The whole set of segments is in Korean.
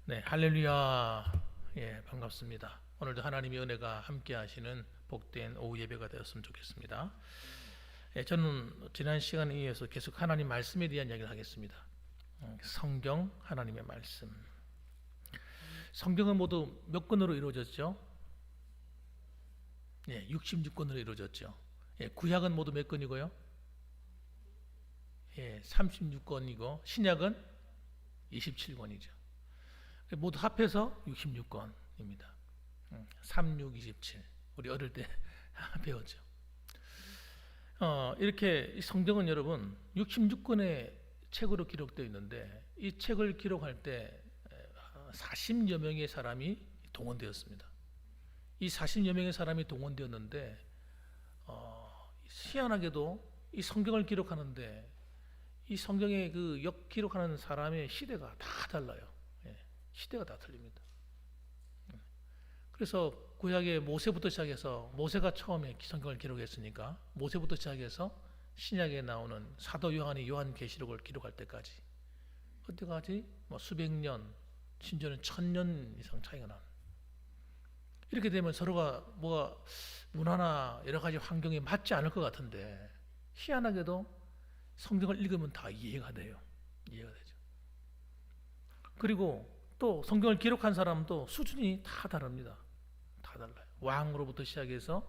네, 할렐루야. 예, 반갑습니다. 오늘도 하나님의 은혜가 함께 하시는 복된 오후 예배가 되었으면 좋겠습니다. 예, 저는 지난 시간에 이어서 계속 하나님 말씀에 대한 이야기를 하겠습니다. 성경, 하나님의 말씀. 성경은 모두 몇 권으로 이루어졌죠? 예, 66권으로 이루어졌죠. 예, 구약은 모두 몇 권이고요? 예, 36권이고 신약은 27권이죠. 모두 합해서 66권입니다. 36, 27. 우리 어릴 때 배웠죠. 이렇게 성경은 여러분 66권의 책으로 기록되어 있는데 이 책을 기록할 때 40여 명의 사람이 동원되었습니다. 이 40여 명의 사람이 동원되었는데 희한하게도 이 성경을 기록하는데 이 성경의 그 기록하는 사람의 시대가 다 달라요. 시대가 다 틀립니다. 그래서 구약의 모세부터 시작해서 모세가 처음에 성경을 기록했으니까 모세부터 시작해서 신약에 나오는 사도 요한이 요한계시록을 기록할 때까지 그때까지 수백 년, 심지어는 1000년 이상 차이가 나는. 이렇게 되면 서로가 뭐가 문화나 여러 가지 환경에 맞지 않을 것 같은데 희한하게도 성경을 읽으면 다 이해가 돼요. 이해가 되죠. 그리고 또 성경을 기록한 사람도 수준이 다 다릅니다. 다 달라요. 왕으로부터 시작해서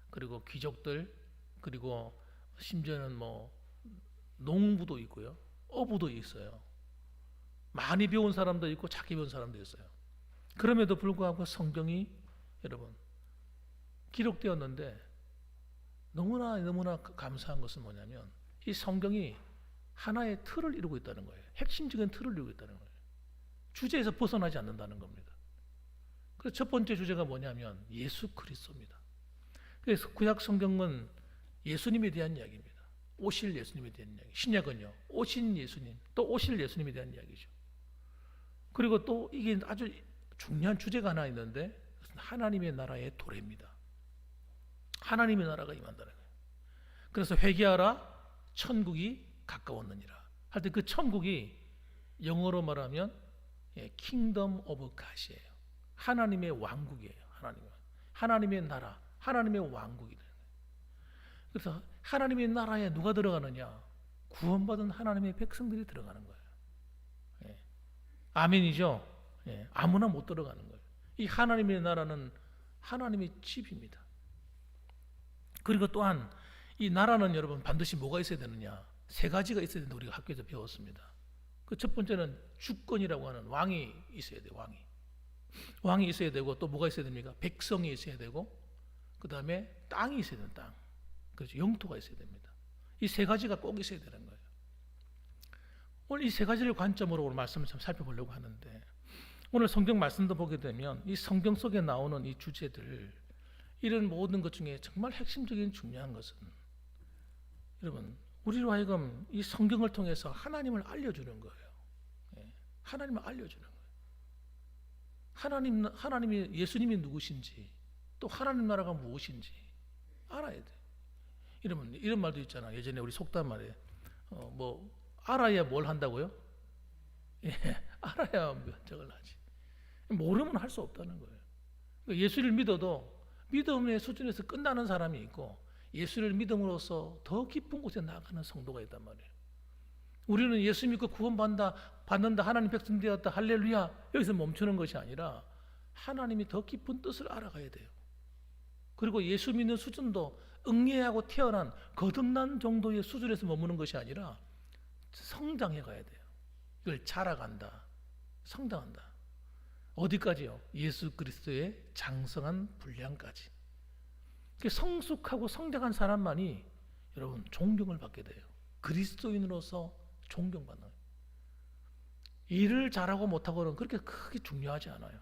그리고 귀족들 그리고 심지어는 농부도 있고요. 어부도 있어요. 많이 배운 사람도 있고 작게 배운 사람도 있어요. 그럼에도 불구하고 성경이 여러분 기록되었는데 너무나 감사한 것은 뭐냐면 이 성경이 하나의 틀을 이루고 있다는 거예요. 핵심적인 틀을 이루고 있다는 거예요. 주제에서 벗어나지 않는다는 겁니다. 그래서 첫 번째 주제가 뭐냐면 예수 그리스도입니다. 그래서 구약 성경은 예수님에 대한 이야기입니다. 오실 예수님에 대한 이야기. 신약은요, 오신 예수님, 또 오실 예수님에 대한 이야기죠. 그리고 또 이게 아주 중요한 주제가 하나 있는데 하나님의 나라의 도래입니다. 하나님의 나라가 임한다는 거예요. 그래서 회개하라, 천국이 가까웠느니라. 할 때 그 천국이 영어로 말하면 킹덤 오브 갓이에요. 하나님의 왕국이에요. 하나님의 나라, 하나님의 왕국이 되는 거예요. 그래서 하나님의 나라에 누가 들어가느냐? 구원받은 하나님의 백성들이 들어가는 거예요. 아멘이죠? 아무나 못 들어가는 거예요. 이 하나님의 나라는 하나님의 집입니다. 그리고 또한 이 나라는 여러분 반드시 뭐가 있어야 되느냐? 세 가지가 있어야 되는데 우리가 학교에서 배웠습니다. 그 첫 번째는 주권이라고 하는 왕이 있어야 돼요. 왕이 있어야 되고 또 뭐가 있어야 됩니까? 백성이 있어야 되고 그 다음에 땅이 있어야 되는 땅. 그렇죠. 영토가 있어야 됩니다. 이 세 가지가 꼭 있어야 되는 거예요. 오늘 이 세 가지를 관점으로 오늘 말씀을 좀 살펴보려고 하는데 오늘 성경 말씀도 보게 되면 이 성경 속에 나오는 이 주제들 이런 모든 것 중에 정말 핵심적인 중요한 것은 여러분 우리로 하여금 이 성경을 통해서 하나님을 알려주는 거예요. 하나님을 알려주는 거예요. 하나님이 예수님이 누구신지 또 하나님 나라가 무엇인지 알아야 돼. 이런 말도 있잖아. 예전에 우리 속담 말에 알아야 뭘 한다고요? 알아야 면책을 하지. 모르면 할 수 없다는 거예요. 예수를 믿어도 믿음의 수준에서 끝나는 사람이 있고 예수를 믿음으로써 더 깊은 곳에 나가는 성도가 있단 말이에요. 우리는 예수 믿고 구원받는다 하나님 백성 되었다 할렐루야 여기서 멈추는 것이 아니라 하나님이 더 깊은 뜻을 알아가야 돼요. 그리고 예수 믿는 수준도 응애하고 태어난 거듭난 정도의 수준에서 머무는 것이 아니라 성장해 가야 돼요. 이걸 자라간다, 성장한다. 어디까지요? 예수 그리스도의 장성한 분량까지. 성숙하고 성장한 사람만이 여러분 존경을 받게 돼요. 그리스도인으로서 존경받는 거예요. 일을 잘하고 못하고는 그렇게 크게 중요하지 않아요.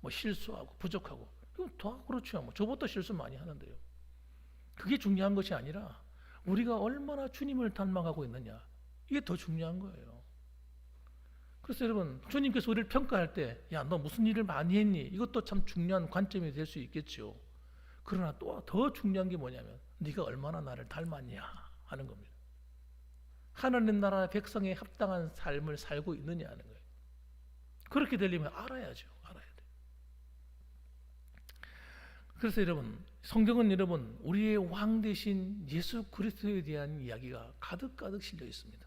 실수하고 부족하고 이건 다 그렇죠. 저보다 실수 많이 하는데요. 그게 중요한 것이 아니라 우리가 얼마나 주님을 닮아가고 있느냐 이게 더 중요한 거예요. 그래서 여러분 주님께서 우리를 평가할 때 야, 너 무슨 일을 많이 했니? 이것도 참 중요한 관점이 될 수 있겠죠. 그러나 또 더 중요한 게 뭐냐면 네가 얼마나 나를 닮았냐 하는 겁니다. 하나님 나라 백성에 합당한 삶을 살고 있느냐 하는 거예요. 그렇게 되려면 알아야죠. 알아야 돼. 그래서 여러분, 성경은 여러분 우리의 왕 되신 예수 그리스도에 대한 이야기가 가득가득 실려 있습니다.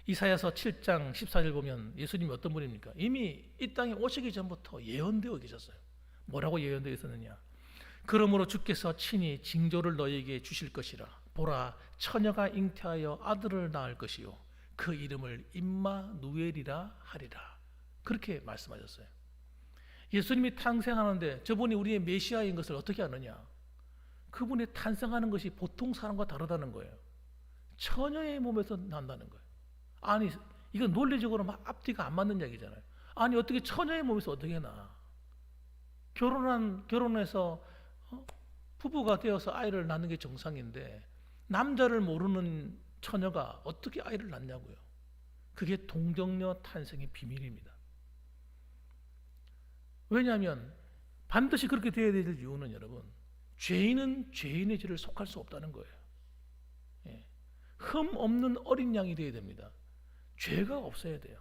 이사야서 7장 14절 보면 예수님이 어떤 분입니까? 이미 이 땅에 오시기 전부터 예언되어 계셨어요. 뭐라고 예언되어 있었느냐? 그러므로 주께서 친히 징조를 너희에게 주실 것이라. 보라, 처녀가 잉태하여 아들을 낳을 것이요 그 이름을 임마누엘이라 하리라. 그렇게 말씀하셨어요. 예수님이 탄생하는데 저분이 우리의 메시아인 것을 어떻게 아느냐? 그분이 탄생하는 것이 보통 사람과 다르다는 거예요. 처녀의 몸에서 난다는 거예요. 아니, 이건 논리적으로 막 앞뒤가 안 맞는 얘기잖아요. 아니, 어떻게 처녀의 몸에서 어떻게 나? 결혼해서 부부가 되어서 아이를 낳는 게 정상인데 남자를 모르는 처녀가 어떻게 아이를 낳냐고요. 그게 동정녀 탄생의 비밀입니다. 왜냐하면 반드시 그렇게 되어야 될 이유는 여러분, 죄인은 죄인의 죄를 속할 수 없다는 거예요. 흠 없는 어린 양이 되어야 됩니다. 죄가 없어야 돼요.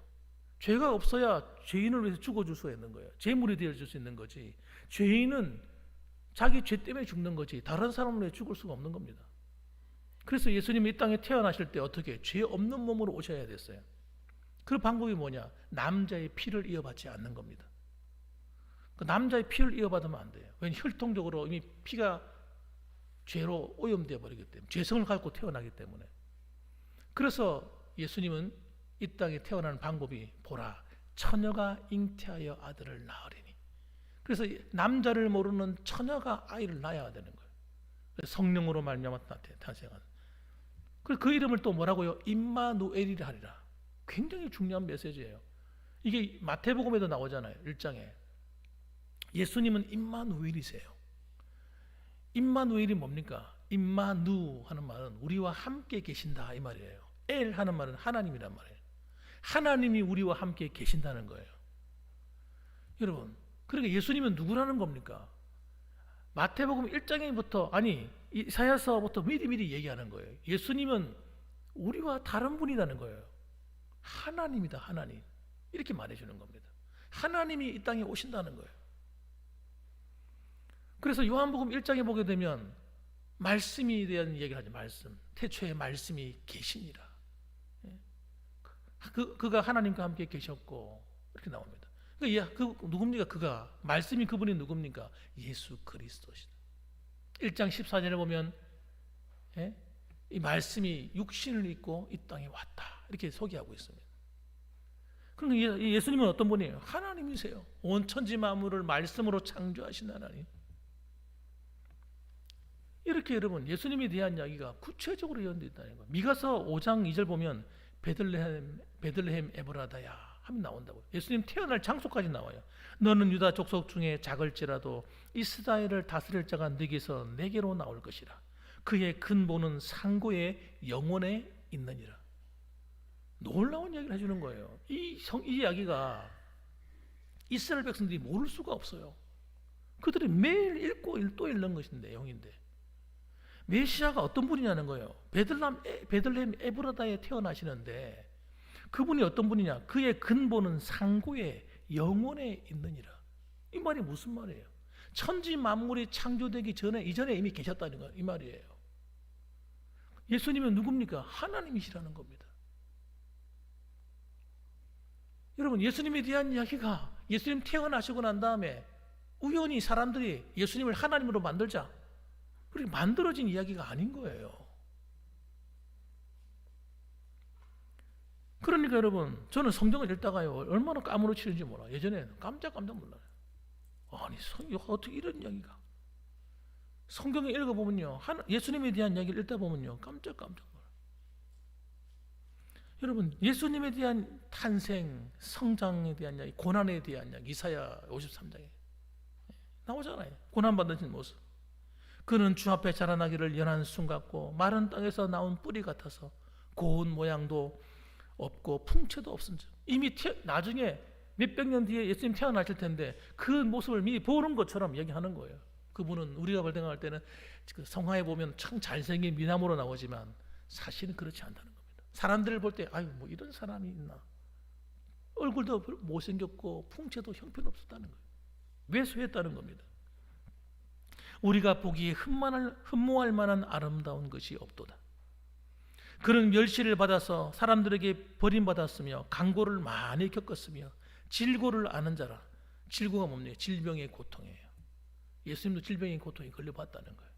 죄가 없어야 죄인을 위해서 죽어줄 수 있는 거예요. 제물이 되어줄 수 있는 거지. 죄인은 자기 죄 때문에 죽는 거지 다른 사람을 위해 죽을 수가 없는 겁니다. 그래서 예수님이 이 땅에 태어나실 때 어떻게 죄 없는 몸으로 오셔야 됐어요. 그 방법이 뭐냐? 남자의 피를 이어받지 않는 겁니다. 그 남자의 피를 이어받으면 안 돼요. 왜냐하면 혈통적으로 이미 피가 죄로 오염되어 버리기 때문에, 죄성을 갖고 태어나기 때문에. 그래서 예수님은 이 땅에 태어나는 방법이 보라, 처녀가 잉태하여 아들을 낳으리니. 그래서 남자를 모르는 처녀가 아이를 낳아야 되는 거예요. 그래서 성령으로 말미암아 탄생한. 그 이름을 또 뭐라고요? 임마누엘이라 하리라. 굉장히 중요한 메시지예요. 이게 마태복음에도 나오잖아요. 1장에. 예수님은 임마누엘이세요. 임마누엘이 뭡니까? 임마누 하는 말은 우리와 함께 계신다 이 말이에요. 엘 하는 말은 하나님이란 말이에요. 하나님이 우리와 함께 계신다는 거예요. 여러분, 그러니까 예수님은 누구라는 겁니까? 마태복음 1장부터 아니 이사야서부터 미리 얘기하는 거예요. 예수님은 우리와 다른 분이라는 거예요. 하나님이다, 하나님. 이렇게 말해주는 겁니다. 하나님이 이 땅에 오신다는 거예요. 그래서 요한복음 1장에 보게 되면 말씀에 대한 얘기를 하죠. 말씀. 태초에 말씀이 계시니라. 그가 하나님과 함께 계셨고 이렇게 나옵니다. 그 누굽니까? 그가 말씀이 그분이 누굽니까? 예수 그리스도시다. 1장 14절에 보면 이 말씀이 육신을 입고 이 땅에 왔다 이렇게 소개하고 있습니다. 그러니까 예수님은 어떤 분이에요? 하나님이세요. 온 천지 만물을 말씀으로 창조하신 하나님. 이렇게 여러분 예수님에 대한 이야기가 구체적으로 예언되어 있다는 거예요. 미가서 5장 2절 보면 베들레헴 에브라다야 하면 나온다고요. 예수님 태어날 장소까지 나와요. 너는 유다 족속 중에 작을지라도 이스라엘을 다스릴 자가 네게서 내게로 나올 것이라. 그의 근본은 상고의 영혼에 있느니라. 놀라운 이야기를 해주는 거예요. 이 이야기가 이스라엘 백성들이 모를 수가 없어요. 그들이 매일 읽고 또 읽는 것인데 내용인데 메시아가 어떤 분이냐는 거예요. 베들레헴 에브라다에 태어나시는데 그분이 어떤 분이냐? 그의 근본은 상고의 영혼에 있느니라. 이 말이 무슨 말이에요? 천지 만물이 창조되기 이전에 이미 계셨다는 거, 이 말이에요. 예수님은 누굽니까? 하나님이시라는 겁니다. 여러분, 예수님에 대한 이야기가 예수님 태어나시고 난 다음에 우연히 사람들이 예수님을 하나님으로 만들자 그렇게 만들어진 이야기가 아닌 거예요. 그러니까 여러분, 저는 성경을 읽다가요 얼마나 까무러치는지 몰라. 예전에 깜짝 놀라요. 아니 어떻게 이런 이야기가? 성경을 읽어보면요 예수님에 대한 이야기를 읽다 보면요 깜짝 놀라요. 여러분, 예수님에 대한 탄생, 성장에 대한 이야기, 고난에 대한 이야기 이사야 53장에 나오잖아요. 고난받으신 모습. 그는 주 앞에 자라나기를 연한 순 같고 마른 땅에서 나온 뿌리 같아서 고운 모양도 없고 풍채도 없은즉. 이미 나중에 몇백 년 뒤에 예수님 태어나실 텐데 그 모습을 미리 보는 것처럼 얘기하는 거예요. 그분은 우리가 발생할 때는 그 성화에 보면 참 잘생긴 미남으로 나오지만 사실은 그렇지 않다는 겁니다. 사람들을 볼 때 아유 뭐 이런 사람이 있나. 얼굴도 못생겼고 풍채도 형편없었다는 거예요. 왜소했다는 겁니다. 우리가 보기에 흠모할 만한 아름다운 것이 없도다. 그는 멸시를 받아서 사람들에게 버림받았으며 강고를 많이 겪었으며 질고를 아는 자라. 질고가 뭡니까? 질병의 고통이에요. 예수님도 질병의 고통에 걸려봤다는 거예요.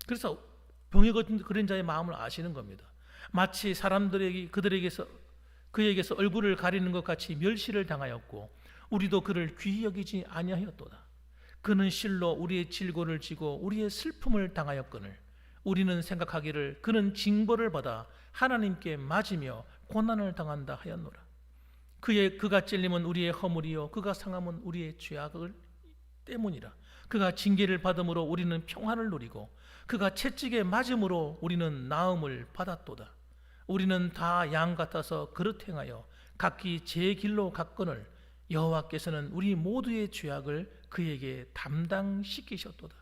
그래서 병에 걸린 자의 마음을 아시는 겁니다. 마치 사람들에게 그에게서 얼굴을 가리는 것 같이 멸시를 당하였고 우리도 그를 귀히 여기지 아니하였도다. 그는 실로 우리의 질고를 지고 우리의 슬픔을 당하였거늘 우리는 생각하기를 그는 징벌을 받아 하나님께 맞으며 고난을 당한다 하였노라. 그가 찔림은 우리의 허물이요 그가 상함은 우리의 죄악을 때문이라. 그가 징계를 받음으로 우리는 평안을 누리고 그가 채찍에 맞음으로 우리는 나음을 받았도다. 우리는 다 양 같아서 그릇 행하여 각기 제 길로 갔거늘 여호와께서는 우리 모두의 죄악을 그에게 담당시키셨도다.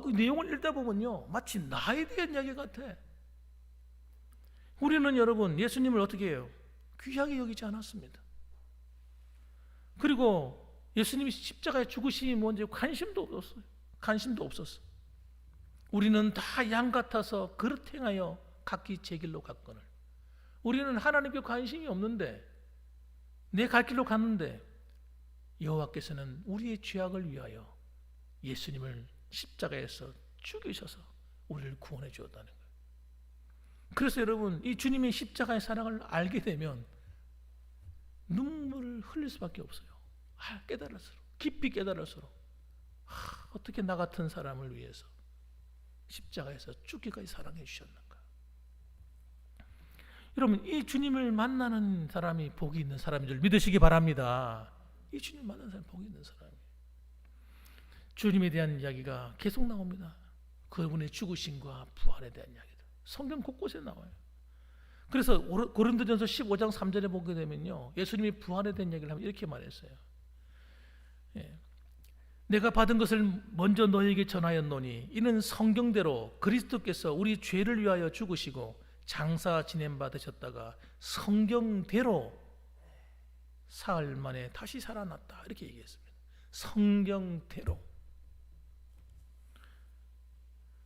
그 내용을 읽다 보면요 마치 나에 대한 이야기 같아. 우리는 여러분 예수님을 어떻게 해요? 귀하게 여기지 않았습니다. 그리고 예수님이 십자가에 죽으심이 뭔지 관심도 없었어. 우리는 다 양 같아서 그릇 행하여 각기 제 길로 갔거늘. 우리는 하나님께 관심이 없는데 내 갈 길로 갔는데 여호와께서는 우리의 죄악을 위하여 예수님을 십자가에서 죽이셔서 우리를 구원해 주었다는 거예요. 그래서 여러분 이 주님의 십자가의 사랑을 알게 되면 눈물을 흘릴 수밖에 없어요. 깨달을수록 깊이 깨달을수록 어떻게 나 같은 사람을 위해서 십자가에서 죽기까지 사랑해 주셨는가. 여러분 이 주님을 만나는 사람이 복이 있는 사람인 줄 믿으시기 바랍니다. 이 주님 만나는 사람이 복이 있는 사람이에요. 주님에 대한 이야기가 계속 나옵니다. 그분의 죽으심과 부활에 대한 이야기들 성경 곳곳에 나와요. 그래서 고린도전서 15장 3절에 보게 되면요 예수님이 부활에 대한 이야기를 하면 이렇게 말했어요. 내가 받은 것을 먼저 너에게 전하였노니 이는 성경대로 그리스도께서 우리 죄를 위하여 죽으시고 장사 지낸 바 되셨다가 성경대로 사흘 만에 다시 살아났다 이렇게 얘기했습니다. 성경대로.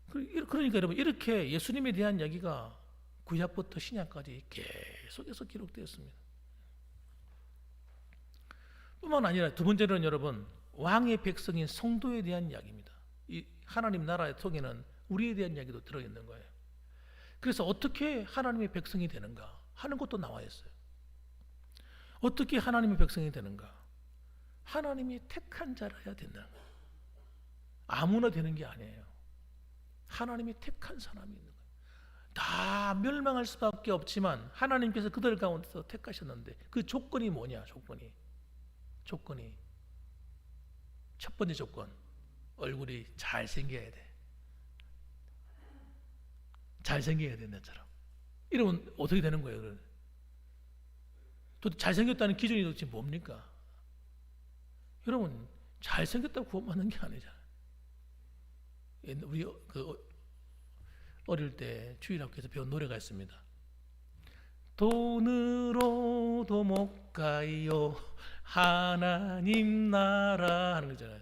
그러니까 여러분 이렇게 예수님에 대한 이야기가 구약부터 신약까지 계속해서 기록되었습니다. 뿐만 아니라 두 번째로는 여러분 왕의 백성인 성도에 대한 이야기입니다. 이 하나님 나라의 속에는 우리에 대한 이야기도 들어있는 거예요. 그래서 어떻게 하나님의 백성이 되는가 하는 것도 나와 있어요. 어떻게 하나님의 백성이 되는가? 하나님이 택한 자라야 된다는 거예요. 아무나 되는 게 아니에요. 하나님이 택한 사람이 있는 거예요. 다 멸망할 수밖에 없지만 하나님께서 그들 가운데서 택하셨는데 그 조건이 뭐냐? 조건이 첫 번째 조건, 얼굴이 잘생겨야 돼. 잘생겨야 된다는 처럼. 이러면 어떻게 되는 거예요? 또 잘생겼다는 기준이 도대체 뭡니까? 여러분 잘생겼다고 구원받는 게 아니잖아요. 우리 어릴 때 주일학교에서 배운 노래가 있습니다. 돈으로도 못 가요 하나님 나라 하는 거잖아요.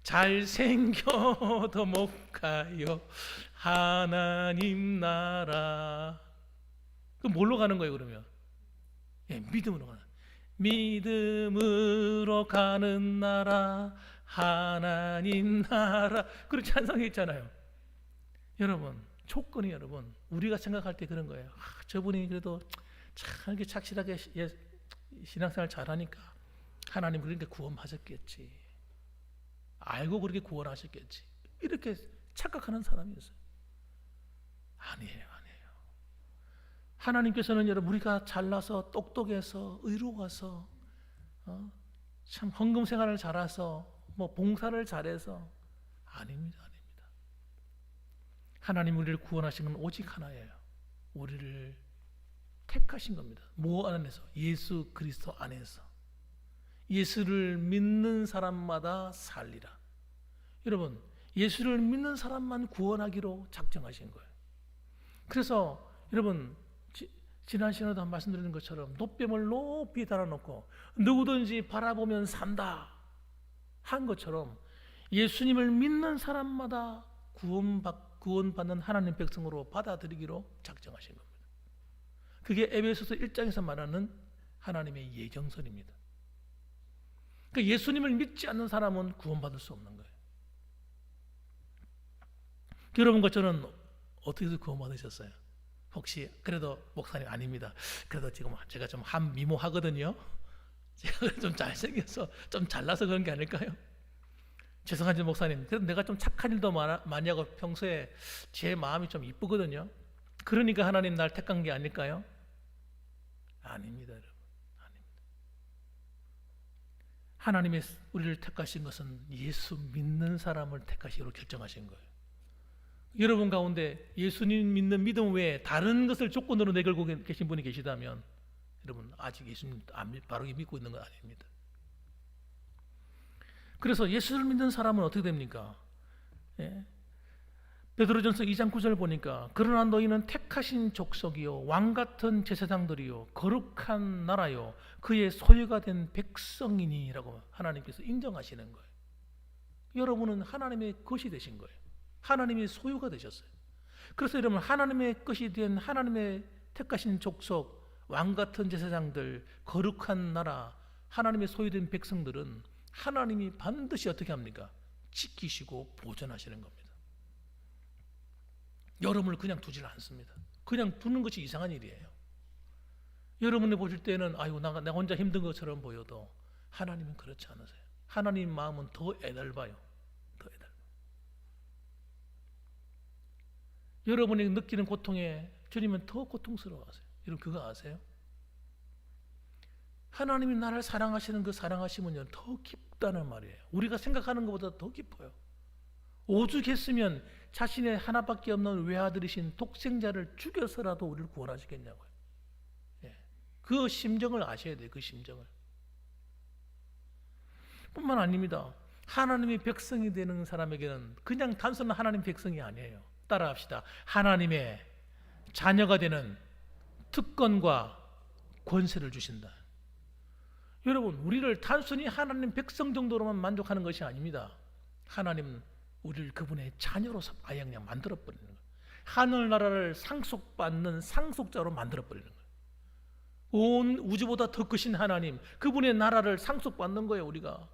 잘생겨도 못 가요 하나님 나라. 그럼 뭘로 가는 거예요 그러면? 믿음으로 가는. 믿음으로 가는 나라 하나님 나라. 그렇게 찬송이 있잖아요. 여러분 조건이 여러분 우리가 생각할 때 그런 거예요. 저분이 그래도 참 이렇게 착실하게 신앙생활 잘하니까 하나님 그러니까 구원하셨겠지. 알고 그렇게 구원하셨겠지. 이렇게 착각하는 사람이 있어요. 아니에요. 하나님께서는 여러분 우리가 잘나서 똑똑해서 의로워서 참 헌금 생활을 잘해서 봉사를 잘해서 아닙니다. 하나님 우리를 구원하신 건 오직 하나예요. 우리를 택하신 겁니다. 뭐 안에서? 예수 그리스도 안에서. 예수를 믿는 사람마다 살리라. 여러분 예수를 믿는 사람만 구원하기로 작정하신 거예요. 그래서 여러분 지난 시간에도 말씀드린 것처럼 노뱀을 높이 달아놓고 누구든지 바라보면 산다 한 것처럼 예수님을 믿는 사람마다 구원받는 하나님 백성으로 받아들이기로 작정하신 겁니다. 그게 에베소서 1장에서 말하는 하나님의 예정선입니다. 그러니까 예수님을 믿지 않는 사람은 구원받을 수 없는 거예요. 여러분과 저는 어떻게 해서 구원받으셨어요? 혹시 그래도 목사님 아닙니다. 그래도 지금 제가 좀 미모하거든요. 제가 좀 잘생겨서 좀 잘나서 그런 게 아닐까요? 죄송한지 목사님. 그래도 내가 좀 착한 일도 많이 하고 평소에 제 마음이 좀 이쁘거든요. 그러니까 하나님 날 택한 게 아닐까요? 아닙니다, 여러분. 아닙니다. 하나님이 우리를 택하신 것은 예수 믿는 사람을 택하시기로 결정하신 거예요. 여러분 가운데 예수님 믿는 믿음 외에 다른 것을 조건으로 내걸고 계신 분이 계시다면 여러분 아직 예수님 바르게 믿고 있는 건 아닙니다. 그래서 예수를 믿는 사람은 어떻게 됩니까? 예. 베드로전서 2장 9절 보니까 그러나 너희는 택하신 족속이요 왕같은 제사장들이요 거룩한 나라요 그의 소유가 된 백성이니라고 하나님께서 인정하시는 거예요. 여러분은 하나님의 것이 되신 거예요. 하나님의 소유가 되셨어요. 그래서 여러분 하나님의 것이 된 하나님의 택하신 족속 왕같은 제사장들 거룩한 나라 하나님의 소유된 백성들은 하나님이 반드시 어떻게 합니까? 지키시고 보존하시는 겁니다. 여러분을 그냥 두질 않습니다. 그냥 두는 것이 이상한 일이에요. 여러분이 보실 때는 아이고 내가 혼자 힘든 것처럼 보여도 하나님은 그렇지 않으세요. 하나님 마음은 더 애달봐요. 더 애달봐요. 여러분이 느끼는 고통에 주님은 더 고통스러워하세요. 여러분 그거 아세요? 하나님이 나를 사랑하시는 그 사랑하심은요 더 깊다는 말이에요. 우리가 생각하는 것보다 더 깊어요. 오죽했으면 자신의 하나밖에 없는 외아들이신 독생자를 죽여서라도 우리를 구원하시겠냐고요. 예. 그 심정을 아셔야 돼요. 그 심정을. 뿐만 아닙니다. 하나님의 백성이 되는 사람에게는 그냥 단순한 하나님 백성이 아니에요. 따라합시다. 하나님의 자녀가 되는 특권과 권세를 주신다. 여러분 우리를 단순히 하나님 백성 정도로만 만족하는 것이 아닙니다. 하나님 우리를 그분의 자녀로 아예 그냥 만들어버리는 거예요. 하늘나라를 상속받는 상속자로 만들어버리는 거예요. 온 우주보다 더 크신 하나님 그분의 나라를 상속받는 거예요. 우리가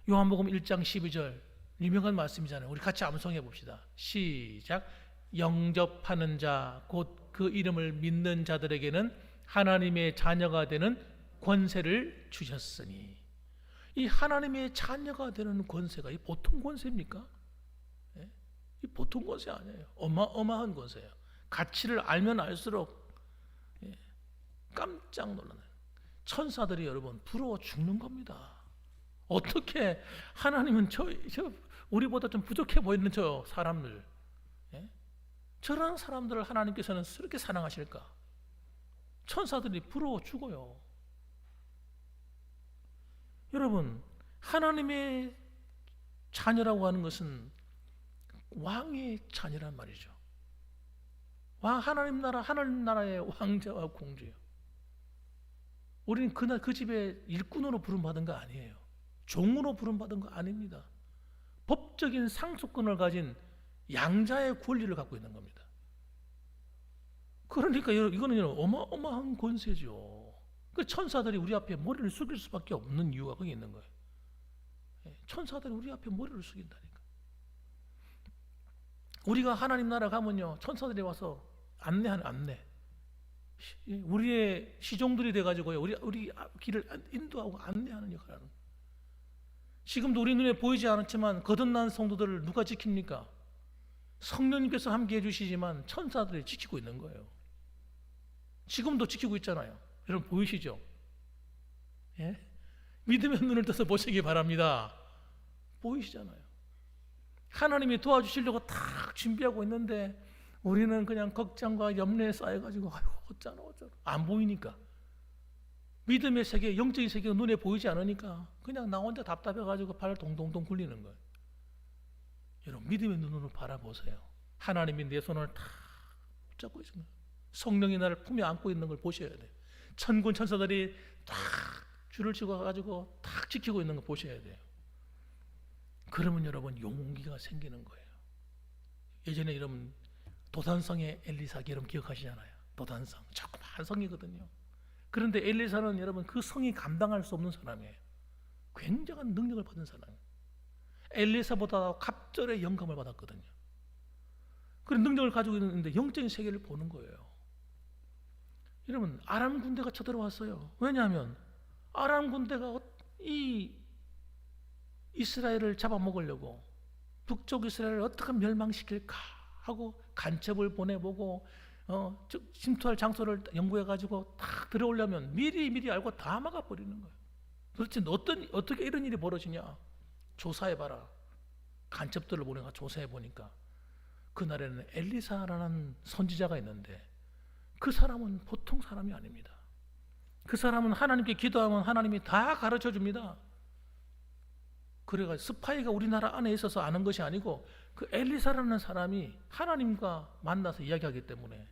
요한복음 1장 12절 유명한 말씀이잖아요. 우리 같이 암송해 봅시다. 시작. 영접하는 자 곧 그 이름을 믿는 자들에게는 하나님의 자녀가 되는 권세를 주셨으니 이 하나님의 자녀가 되는 권세가 이 보통 권세입니까? 예? 이 보통 권세 아니에요. 어마어마한 권세예요. 가치를 알면 알수록 예, 깜짝 놀라요. 천사들이 여러분 부러워 죽는 겁니다. 어떻게 하나님은 우리보다 좀 부족해 보이는 저 사람들 예? 저런 사람들을 하나님께서는 그렇게 사랑하실까? 천사들이 부러워 죽어요. 여러분 하나님의 자녀라고 하는 것은 왕의 자녀란 말이죠. 하나님 나라의 왕자와 공주예요. 우리는 그 집에 일꾼으로 부름받은 거 아니에요. 종으로 부름받은 거 아닙니다. 법적인 상속권을 가진 양자의 권리를 갖고 있는 겁니다. 그러니까 이거는 어마어마한 권세죠. 그 천사들이 우리 앞에 머리를 숙일 수밖에 없는 이유가 거기 있는 거예요. 천사들이 우리 앞에 머리를 숙인다니까. 우리가 하나님 나라 가면요 천사들이 와서 안내하는 안내. 우리의 시종들이 돼가지고요 우리 길을 인도하고 안내하는 역할을 하는 거예요. 지금도 우리 눈에 보이지 않았지만 거듭난 성도들을 누가 지킵니까? 성령님께서 함께 해주시지만 천사들이 지키고 있는 거예요. 지금도 지키고 있잖아요. 여러분 보이시죠? 예? 믿음의 눈을 떠서 보시기 바랍니다. 보이시잖아요. 하나님이 도와주시려고 딱 준비하고 있는데 우리는 그냥 걱정과 염려에 쌓여가지고 아이고 어쩌나 안 보이니까 믿음의 세계, 영적인 세계가 눈에 보이지 않으니까 그냥 나 혼자 답답해가지고 발 동동동 굴리는 거예요. 여러분 믿음의 눈으로 바라보세요. 하나님이 내 손을 탁 붙잡고 있습니다. 성령이 나를 품에 안고 있는 걸 보셔야 돼요. 천군 천사들이 딱 줄을 치고 가지고 딱 지키고 있는 걸 보셔야 돼요. 그러면 여러분 용기가 생기는 거예요. 예전에 여러분 도단성의 엘리사 여러분 기억하시잖아요. 도단성 조그만 성이거든요. 그런데 엘리사는 여러분 그 성이 감당할 수 없는 사람이에요. 굉장한 능력을 받은 사람이에요. 엘리사보다 갑절의 영감을 받았거든요. 그런 능력을 가지고 있는데 영적인 세계를 보는 거예요. 여러분 아람 군대가 쳐들어왔어요. 왜냐하면 아람 군대가 이 이스라엘을 잡아먹으려고 북쪽 이스라엘을 어떻게 멸망시킬까 하고 간첩을 보내보고 침투할 장소를 연구해가지고 딱 들어오려면 미리 알고 다 막아버리는 거예요. 도대체 어떻게 이런 일이 벌어지냐? 조사해봐라. 간첩들을 보내가 조사해보니까 그날에는 엘리사라는 선지자가 있는데 그 사람은 보통 사람이 아닙니다. 그 사람은 하나님께 기도하면 하나님이 다 가르쳐줍니다. 그래가 스파이가 우리나라 안에 있어서 아는 것이 아니고 그 엘리사라는 사람이 하나님과 만나서 이야기하기 때문에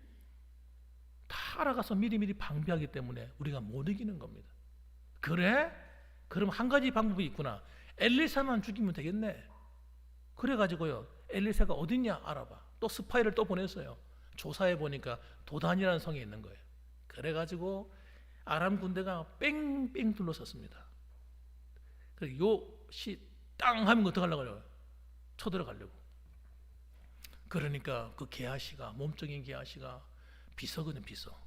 다 알아가서 미리 방비하기 때문에 우리가 못 이기는 겁니다. 그래? 그럼 한 가지 방법이 있구나. 엘리사만 죽이면 되겠네. 그래가지고요 엘리사가 어딨냐 알아봐. 또 스파이를 또 보냈어요. 조사해 보니까 도단이라는 성에 있는 거예요. 그래가지고 아람 군대가 뺑뺑 둘러섰습니다. 요시 땅 하면 어떻게 하려고 그래요? 쳐들어가려고. 그러니까 그 게하시가 몸적인 게하시가 비서거든. 비서.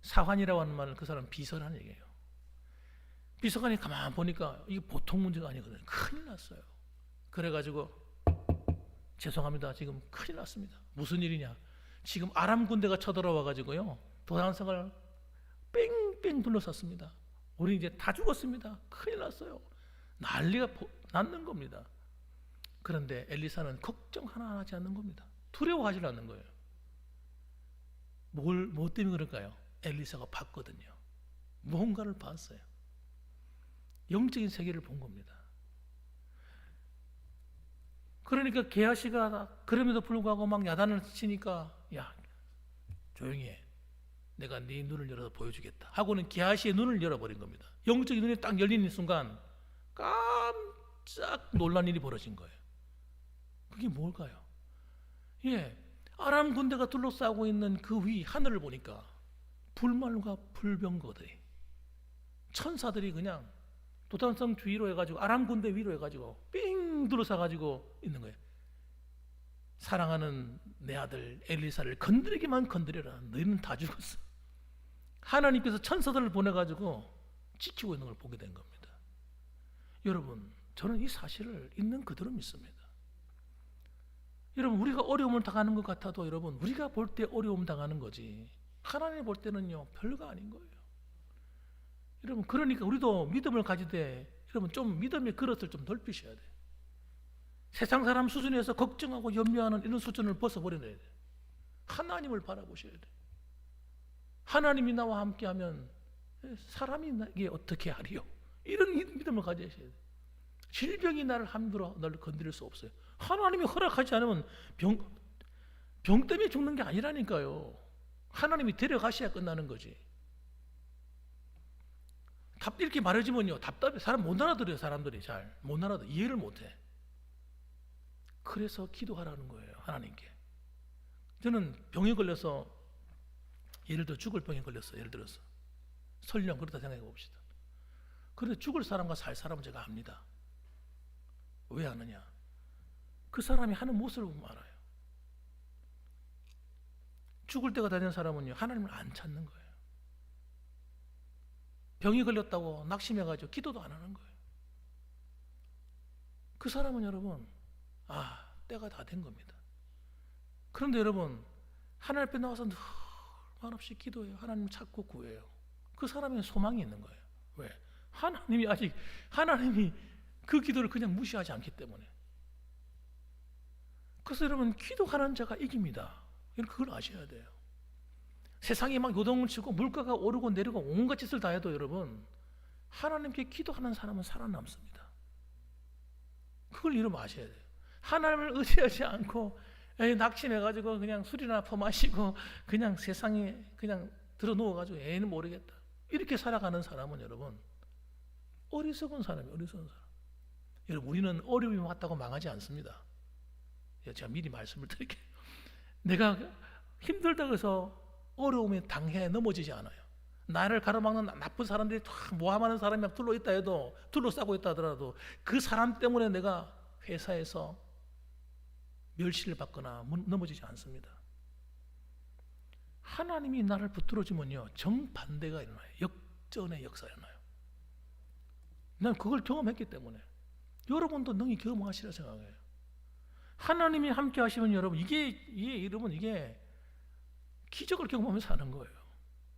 사관이라고 하는 말은 그 사람 비서라는 얘기예요. 비서관이 가만 보니까 이게 보통 문제가 아니거든요. 큰일 났어요. 그래가지고 죄송합니다. 지금 큰일 났습니다. 무슨 일이냐? 지금 아람 군대가 쳐들어와가지고요 도단성을 뺑뺑 둘러쌌습니다. 우리 이제 다 죽었습니다. 큰일 났어요. 난리가 났는 겁니다. 그런데 엘리사는 걱정 하나 하지 않는 겁니다. 두려워하지 않는 거예요. 뭐 때문에 그럴까요? 엘리사가 봤거든요. 무언가를 봤어요. 영적인 세계를 본 겁니다. 그러니까 게하시가 그럼에도 불구하고 막 야단을 치니까 야 조용히 해. 내가 네 눈을 열어서 보여주겠다 하고는 게하시의 눈을 열어버린 겁니다. 영적인 눈이 딱 열리는 순간 깜짝 놀란 일이 벌어진 거예요. 그게 뭘까요? 아람 군대가 둘러싸고 있는 그 위 하늘을 보니까 불말과 불병거들이 천사들이 그냥 도단성 주위로 해가지고 아람 군대 위로 해가지고 삥 둘러싸가지고 있는 거예요. 사랑하는 내 아들 엘리사를 건드리기만 건드려라. 너희는 다 죽었어. 하나님께서 천사들을 보내가지고 지키고 있는 걸 보게 된 겁니다. 여러분 저는 이 사실을 있는 그대로 믿습니다. 여러분 우리가 어려움을 당하는 것 같아도 여러분 우리가 볼 때 어려움 당하는 거지 하나님 볼 때는요 별거 아닌 거예요. 여러분 그러니까 우리도 믿음을 가지되 여러분 좀 믿음의 그릇을 좀 넓히셔야 돼요. 세상 사람 수준에서 걱정하고 염려하는 이런 수준을 벗어버려야 돼요. 하나님을 바라보셔야 돼요. 하나님이 나와 함께하면 사람이 나에게 어떻게 하리요? 이런 믿음을 가져야 돼요. 질병이 나를 함부로 널 건드릴 수 없어요. 하나님이 허락하지 않으면 병 때문에 죽는 게 아니라니까요. 하나님이 데려가셔야 끝나는 거지. 이렇게 말해주면요 답답해. 사람 못 알아들어요. 사람들이 잘 못 알아들어. 이해를 못해. 그래서 기도하라는 거예요. 하나님께. 저는 병에 걸려서 예를 들어 죽을 병에 걸렸어요. 예를 들어서 설령 그렇다 생각해 봅시다. 그런데 죽을 사람과 살 사람은 제가 압니다. 왜 아느냐? 그 사람이 하는 모습을 보면 알아요. 죽을 때가 되는 사람은요 하나님을 안 찾는 거예요. 병이 걸렸다고 낙심해가지고 기도도 안 하는 거예요. 그 사람은 여러분 때가 다 된 겁니다. 그런데 여러분 하나님 앞에 나와서 늘 한없이 기도해요. 하나님 찾고 구해요. 그 사람에는 소망이 있는 거예요. 왜? 하나님이 그 기도를 그냥 무시하지 않기 때문에. 그래서 여러분 기도하는 자가 이깁니다. 그걸 아셔야 돼요. 세상이 막 요동을 치고 물가가 오르고 내리고 온갖 짓을 다 해도 여러분 하나님께 기도하는 사람은 살아남습니다. 그걸 여러분 아셔야 돼요. 하나님을 의지하지 않고 낙심해가지고 그냥 술이나 퍼마시고 그냥 세상에 그냥 들어 누워가지고 애는 모르겠다. 이렇게 살아가는 사람은 여러분 어리석은 사람이에요. 어리석은 사람. 여러분 우리는 어려움이 왔다고 망하지 않습니다. 제가 미리 말씀을 드릴게요. 내가 힘들다고 해서 어려움에 당해 넘어지지 않아요. 나를 가로막는 나쁜 사람들이 모함하는 사람이 막 둘러있다 해도 둘러싸고 있다 하더라도 그 사람 때문에 내가 회사에서 멸시를 받거나 넘어지지 않습니다. 하나님이 나를 붙들어주면요 정반대가 일어나요. 역전의 역사가 일어나요. 난 그걸 경험했기 때문에 여러분도 능히 경험하시라 생각해요. 하나님이 함께 하시면 여러분 이게 기적을 경험하면서 사는 거예요.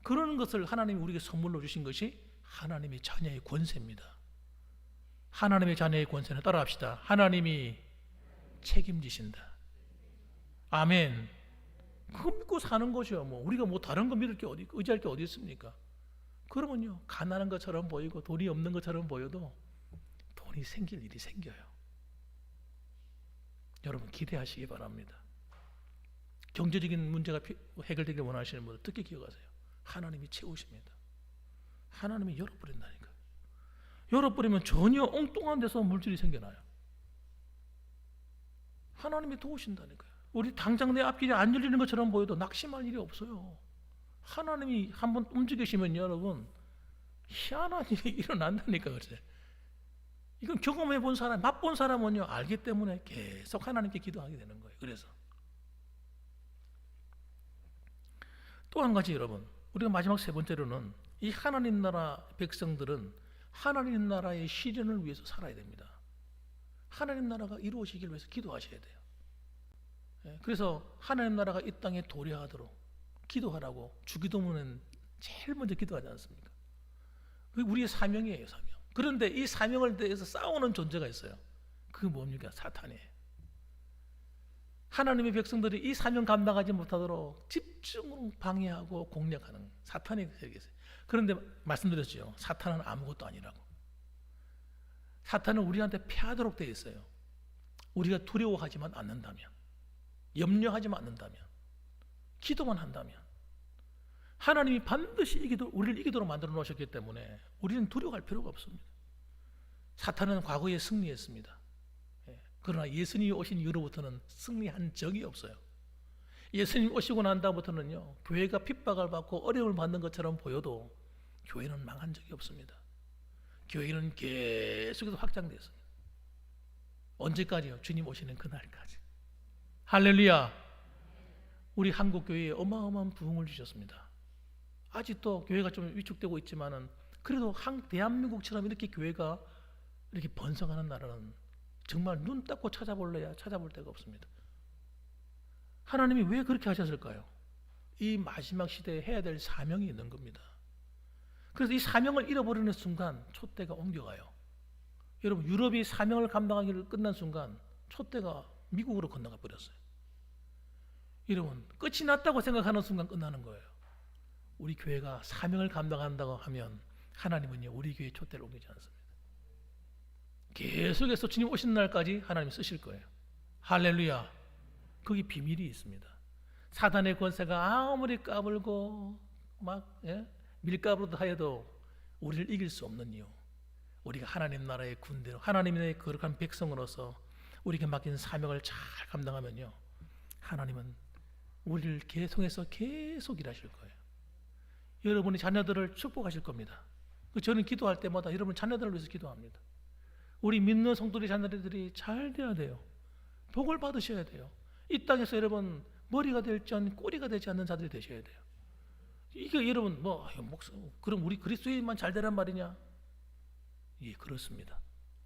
그런 것을 하나님이 우리에게 선물로 주신 것이 하나님의 자녀의 권세입니다. 하나님의 자녀의 권세는 따라합시다. 하나님이 책임지신다. 아멘. 그거 믿고 사는 거죠. 우리가 다른 거 믿을 게 의지할 게 어디 있습니까? 그러면요 가난한 것처럼 보이고 돈이 없는 것처럼 보여도 돈이 생길 일이 생겨요. 여러분 기대하시기 바랍니다. 경제적인 문제가 해결되길 원하시는 분들 특히 기억하세요. 하나님이 채우십니다. 하나님이 열어버린다니까요. 열어버리면 전혀 엉뚱한 데서 물질이 생겨나요. 하나님이 도우신다니까요. 우리 당장 내 앞길이 안 열리는 것처럼 보여도 낙심할 일이 없어요. 하나님이 한번 움직이시면 여러분 희한한 일이 일어난다니까. 그래. 이건 경험해 본 사람, 맛본 사람은요 알기 때문에 계속 하나님께 기도하게 되는 거예요. 그래서 또 한 가지 여러분, 우리가 마지막 세 번째로는 이 하나님 나라 백성들은 하나님 나라의 실현을 위해서 살아야 됩니다. 하나님 나라가 이루어지길 위해서 기도하셔야 돼요. 그래서 하나님 나라가 이 땅에 도래하도록 기도하라고 주기도문은 제일 먼저 기도하지 않습니까? 그게 우리의 사명이에요. 사명. 그런데 이 사명을 대해서 싸우는 존재가 있어요. 그게 뭡니까? 사탄이에요. 하나님의 백성들이 이 사명 감당하지 못하도록 집중으로 방해하고 공략하는 사탄의 세력이 있어요. 그런데 말씀드렸죠. 사탄은 아무것도 아니라고. 사탄은 우리한테 패하도록 되어 있어요. 우리가 두려워하지만 않는다면, 염려하지만 않는다면, 기도만 한다면 하나님이 반드시 우리를 이기도록 만들어 놓으셨기 때문에 우리는 두려워할 필요가 없습니다. 사탄은 과거에 승리했습니다. 그러나 예수님이 오신 이후로부터는 승리한 적이 없어요. 예수님 오시고 난 다음부터는요 교회가 핍박을 받고 어려움을 받는 것처럼 보여도 교회는 망한 적이 없습니다. 교회는 계속해서 확장되었습니다. 언제까지요? 주님 오시는 그날까지. 할렐루야. 우리 한국교회에 어마어마한 부흥을 주셨습니다. 아직도 교회가 좀 위축되고 있지만은 그래도 대한민국처럼 이렇게 교회가 이렇게 번성하는 나라는 정말 눈 닦고 찾아볼래야 찾아볼 데가 없습니다. 하나님이 왜 그렇게 하셨을까요? 이 마지막 시대에 해야 될 사명이 있는 겁니다. 그래서 이 사명을 잃어버리는 순간 촛대가 옮겨가요. 여러분 유럽이 사명을 감당하기를 끝난 순간 촛대가 미국으로 건너가 버렸어요. 여러분 끝이 났다고 생각하는 순간 끝나는 거예요. 우리 교회가 사명을 감당한다고 하면 하나님은요 우리 교회에 촛대를 옮기지 않습니다. 계속해서 주님 오신 날까지 하나님이 쓰실 거예요. 할렐루야. 거기 비밀이 있습니다. 사단의 권세가 아무리 까불고 막 밀가루도 하여도 우리를 이길 수 없는 이유, 우리가 하나님 나라의 군대로 하나님의 거룩한 백성으로서 우리에게 맡긴 사명을 잘 감당하면요 하나님은 우리를 계속해서 계속 일하실 거예요. 여러분의 자녀들을 축복하실 겁니다. 저는 기도할 때마다 여러분 자녀들을 위해서 기도합니다. 우리 믿는 성도의 자녀들이 잘 돼야 돼요. 복을 받으셔야 돼요. 이 땅에서 여러분 머리가 될지 않는 꼬리가 되지 않는 자들이 되셔야 돼요. 이게 여러분 그럼 우리 그리스도인만 잘 되란 말이냐? 예, 그렇습니다.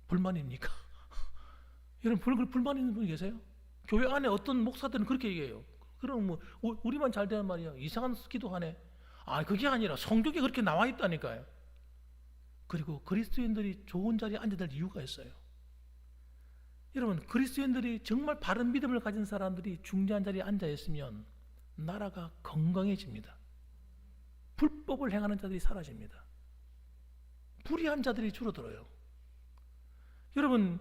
불만입니까? 여러분 불만 있는 분 계세요? 교회 안에 어떤 목사들은 그렇게 얘기해요. 그럼 우리만 잘 되란 말이야. 이상한 기도하네. 그게 아니라 성경에 그렇게 나와 있다니까요. 그리고 그리스도인들이 좋은 자리에 앉아야 될 이유가 있어요. 여러분 그리스도인들이 정말 바른 믿음을 가진 사람들이 중요한 자리에 앉아 있으면 나라가 건강해집니다. 불법을 행하는 자들이 사라집니다. 불의한 자들이 줄어들어요. 여러분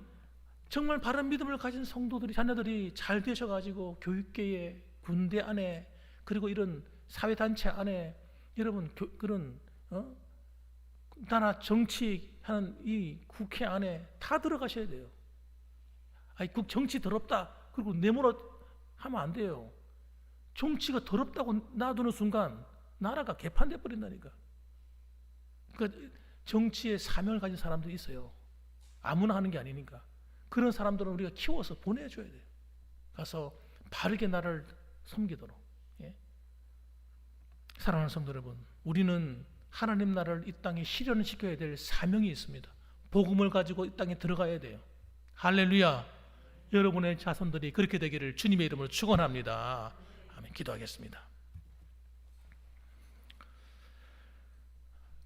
정말 바른 믿음을 가진 성도들이, 자녀들이 잘 되셔가지고 교육계에, 군대 안에, 그리고 이런 사회단체 안에, 여러분 그런 나라 정치하는 이 국회 안에 다 들어가셔야 돼요. 아니, 정치 더럽다 그리고 내몰아 하면 안 돼요. 정치가 더럽다고 놔두는 순간 나라가 개판돼 버린다니까. 그러니까 정치에 사명을 가진 사람들이 있어요. 아무나 하는 게 아니니까. 그런 사람들은 우리가 키워서 보내줘야 돼요. 가서 바르게 나라를 섬기도록. 예? 사랑하는 성도 여러분, 우리는 하나님 나라를 이 땅에 실현시켜야 될 사명이 있습니다. 복음을 가지고 이 땅에 들어가야 돼요. 할렐루야. 여러분의 자손들이 그렇게 되기를 주님의 이름으로 축원합니다. 아멘. 기도하겠습니다.